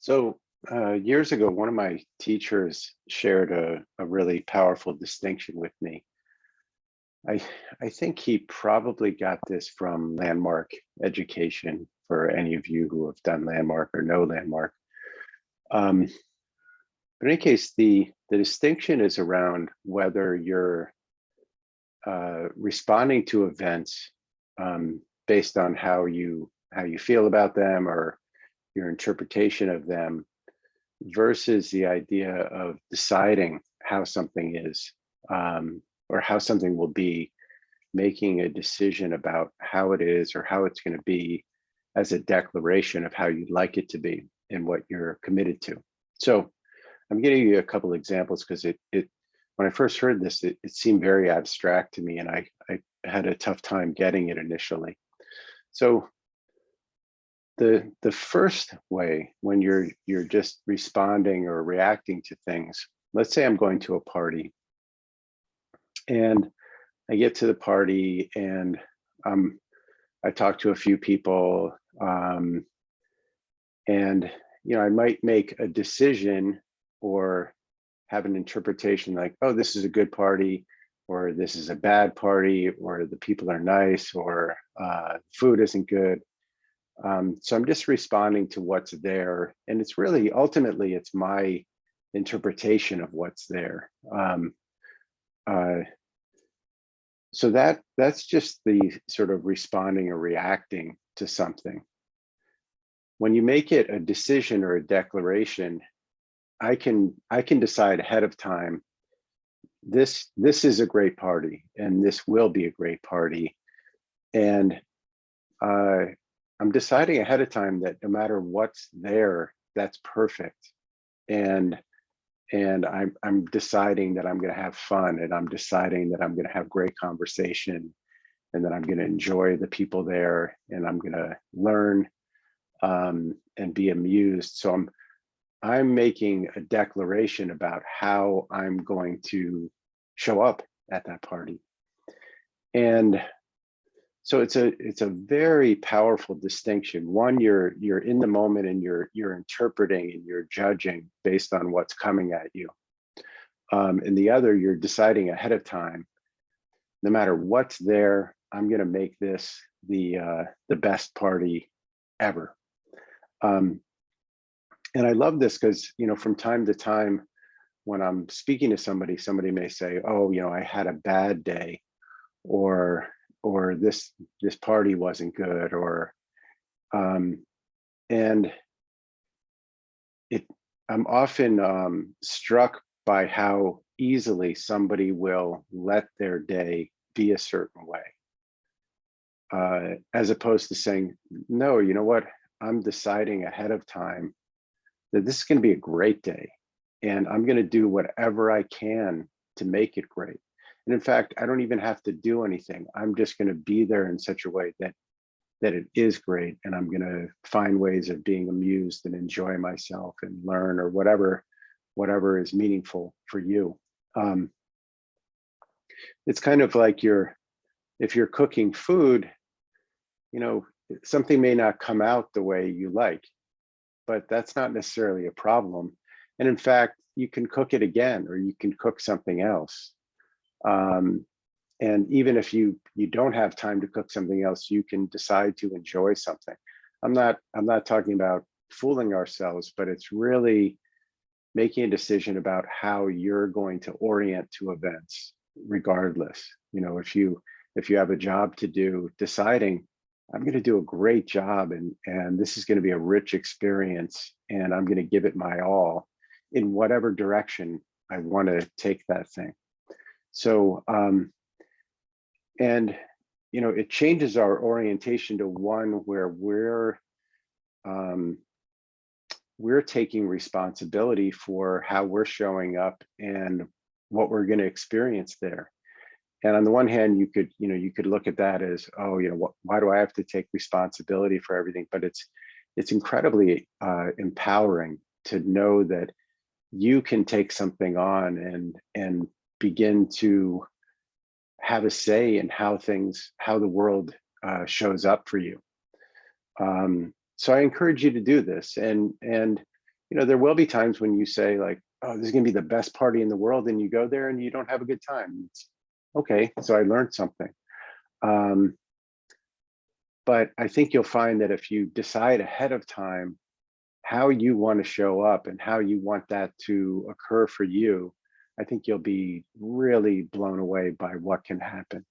So years ago, one of my teachers shared a really powerful distinction with me. I I think he probably got this from landmark education for any of you who have done landmark or know landmark. Um, but in any case, the distinction is around whether you're responding to events based on how you feel about them or your interpretation of them versus the idea of deciding how something is, or how something will be, making a decision about how it is or how it's going to be as a declaration of how you'd like it to be and what you're committed to. So I'm giving you a couple examples because it when I first heard this, it seemed very abstract to me, and I had a tough time getting it initially. So the first way, when you're just responding or reacting to things, let's say I'm going to a party and I get to the party and I talk to a few people, and I might make a decision or have an interpretation like, oh, this is a good party, or this is a bad party, or the people are nice, or food isn't good. So I'm just responding to what's there, and it's really ultimately it's my interpretation of what's there. Uh, so that's just the sort of responding or reacting to something. When you make it a decision or a declaration, I can decide ahead of time, this is a great party and this will be a great party, and I'm deciding ahead of time that no matter what's there, that's perfect. And I'm deciding that I'm going to have fun, and I'm deciding that I'm going to have great conversation, and that I'm going to enjoy the people there, and I'm going to learn, and be amused. So I'm making a declaration about how I'm going to show up at that party. And so it's a very powerful distinction. One, you're in the moment and you're interpreting and you're judging based on what's coming at you. And the other, you're deciding ahead of time, no matter what's there, I'm going to make this the best party ever. And I love this because from time to time, when I'm speaking to somebody may say, "Oh, I had a bad day," or this party wasn't good, or and I'm often struck by how easily somebody will let their day be a certain way, as opposed to saying, "No, you know what? I'm deciding ahead of time that this is going to be a great day, and I'm going to do whatever I can to make it great. And in fact, I don't even have to do anything. I'm just going to be there in such a way that it is great, and I'm going to find ways of being amused and enjoy myself and learn, or whatever is meaningful for you." It's kind of like if you're cooking food, something may not come out the way you like, but that's not necessarily a problem. And in fact, you can cook it again, or you can cook something else. And even if you don't have time to cook something else, you can decide to enjoy something. I'm not talking about fooling ourselves, but it's really making a decision about how you're going to orient to events, regardless. If you have a job to do, deciding, I'm going to do a great job, and this is going to be a rich experience, and I'm going to give it my all in whatever direction I want to take that thing. So, and it changes our orientation to one where we're taking responsibility for how we're showing up and what we're going to experience there. And on the one hand, you could look at that as, oh, why do I have to take responsibility for everything? But it's incredibly empowering to know that you can take something on and begin to have a say in how the world shows up for you. So I encourage you to do this, and there will be times when you say like, oh, this is going to be the best party in the world, and you go there and you don't have a good time. It's okay. So I learned something. Um, but I think you'll find that if you decide ahead of time how you want to show up and how you want that to occur for you, I think you'll be really blown away by what can happen.